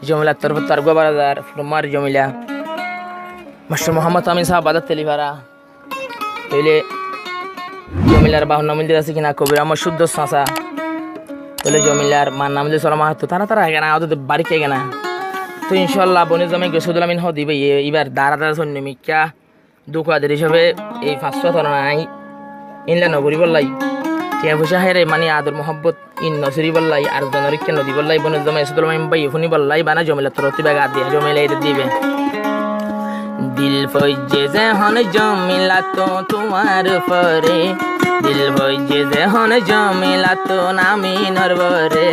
জমিলা তরফ তারগো বাজার ফুরমার জমিলা মাস্টার মোহাম্মদ আমিন সাহেব বাজার তেলিভাড়া তৈলে জমিলার বাহন মন্দির আছে কিনা কবির আমার শুদ্ধ সাঁচা তৈলে জমিলার মার নাম যে সলামা তো তারা আগে না ওদের বাড়ি কে না তো ইনশাল্লাহ বনে জমে গেসুদুল আমিন হ দিবে এবার দাঁড়া সৈন্য মিকা দুঃখ আদের হিসাবে এই 500 তর নাই ইনলা নগরী বললাই টিয়া পয়সা হেরে মানে আদর মোহাম্মত ইন নসরি বললাই আর জনরিক নদী বললাই বনে জমে গেসুদুল আমিন ভাই ফুনি বললাই বানা জমিলা তরতি বাগা দিয়ে জমিলা এটা দিবে দিল ফইজে যেহন জমিলা তো তোমার পরে দিল ফইজে যেহন জমিলা তো নামি নরবরে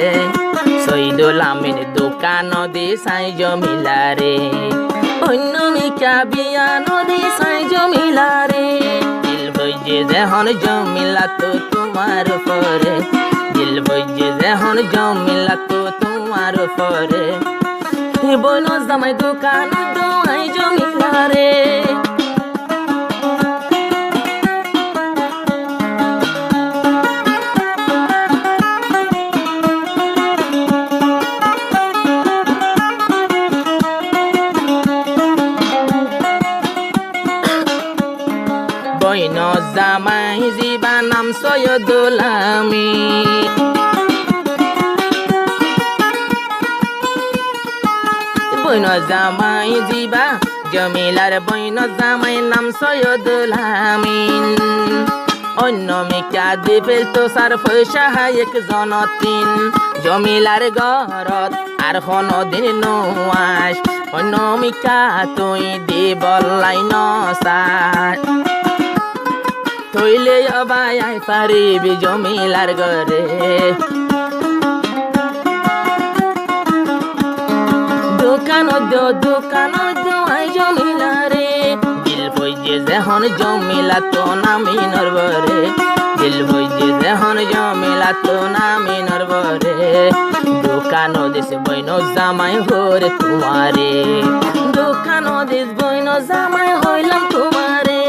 সৈদুল আমিন দোকান দি সাই জমিলা রে অন্য মিকা বিয়া নদী সাই জমিলা রে দিল ফইজে যেহন জমিলা তো তোমার পরে দিল ফইজে যেহন জমিলা তো তোমার পরে বইন জামাই দোকান দোয়াই জমিলা রে বইন জামাই জিবা নাম সৈয়দুল আমিন বইন জামাই জিবা জমিলার বইন জামাই নাম সৈয়দুল আমিন অন্য মিকা দিবেল তো সার পয়সা এক জনতিন জমিলার ঘরত আর কোনদিন নোয়াস অন্য মিকা তুই দিবলাই নসার তৈলে অবাই আই পারিবি জমিলার ঘরে দোকান আই জমিলা রে দিল বইজে যেহন জমিলা তো নামি নরবরে দিল বইজে যেহন জমিলা তো নামি নরবরে দোকান দিস বইন জামাই হরে তোমারে দোকান দিস বইন জামাই হইলাম তোমারে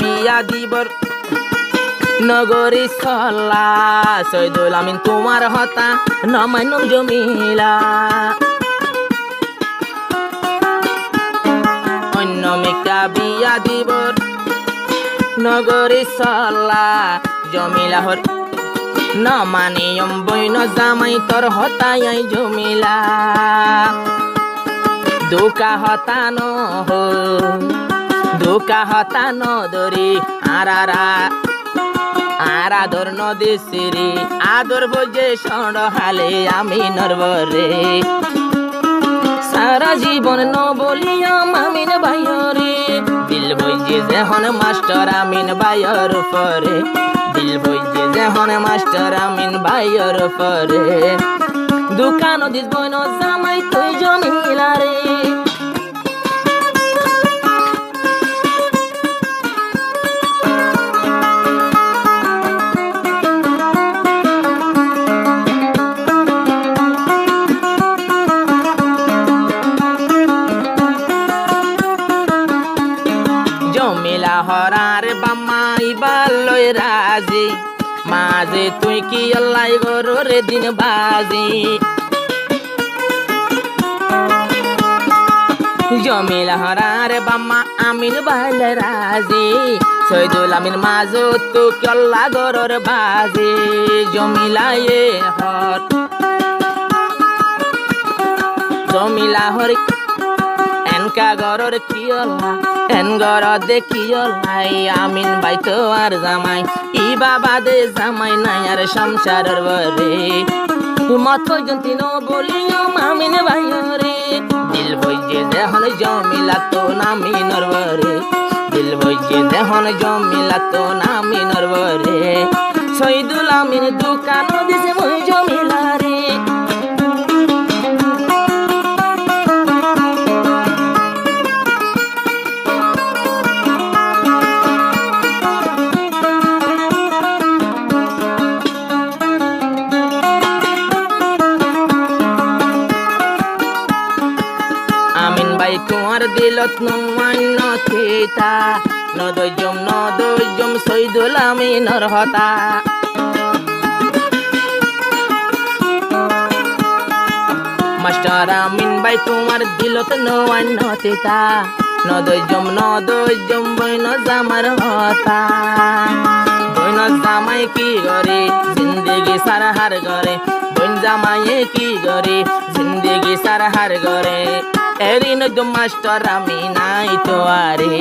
বিয়া দিবর নগরী সল্লা সৈদুল আমিন তোমার হতা নমান্য জমিলা অন্য মেকা বিয়া দিবর নগরী সল্লা জমিলা হর নমানিয়ম বইন জামাই তোর হতাই জমিলা দুকা হতানো হো দুকা হতা নদরি আরাদর নদী সিরি আদর বজে সড় হালে আমি নরবরে সারা জীবন ন বলিয়াম আমিন ভাইরে দিল বইজে যেহন মাস্টার আমিন ভাইয়ের পরে দিল বইজে যেহন মাস্টার আমিন ভাইয়ের পরে দোকান দিস বইন জামাই তুই জমিলা রে জমিলা হরার বামাই বালয় রাজি মাঝে তুই কি আল্লাহ গরে দিন বাজি জমিলা হরার বাম্মা আমিন বালয় রাজি সৈদুল আমিন মাঝো তু কি আল্লাহ গরর বাজি জমিলা এ হর জমিলা হর এনকা গরর কি আল্লাহ এন গর দেখি লাই আমিন ভাই তো আর জামাই ই বাবা দে জামাই নাই আর সংসারের বরে মত জন্তি ন বলিও আমিন ভাই রে দিল বইজে যেহন জমিলা তো নামি নরবরে দিল বইজে যেহন জমিলা তো নামি নরবরে শহীদ দিলত নমান্য থিতা নদৈজম সৈদুল আমিনর হতা মাস্টার আমিন ভাই তোমার দিলত নমান্য থিতা নদৈজম বইন জামার হতা বইন জামাই কি করে জিন্দেগি সারা হার করে বইন জামাই কি করে জিন্দেগি সারা হার করে এরি নদম মাস্টার আমি নাই তো আরে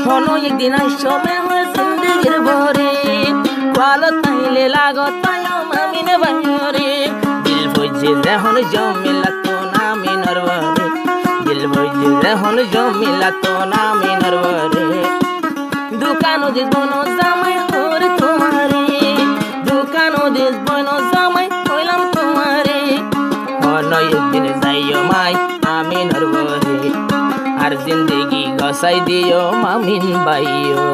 হনো একদিন সময় হয় জিন্দেগির ভরে কালো তাইলে লাগত আমিন ভাইরে দিল বুঝে যখন জমিলা তো নামি নরবরে দিল বুঝে যখন জমিলা তো নামি নরবরে দোকানো দিস বনো জামাই হরে তোমারে দোকানো দিস বনো জামাই হইলাম তোমারে হনো একদিন যাইও মাই আমি নরবরে আর জিন্দেগি গসাই দিও মামিন বাইও।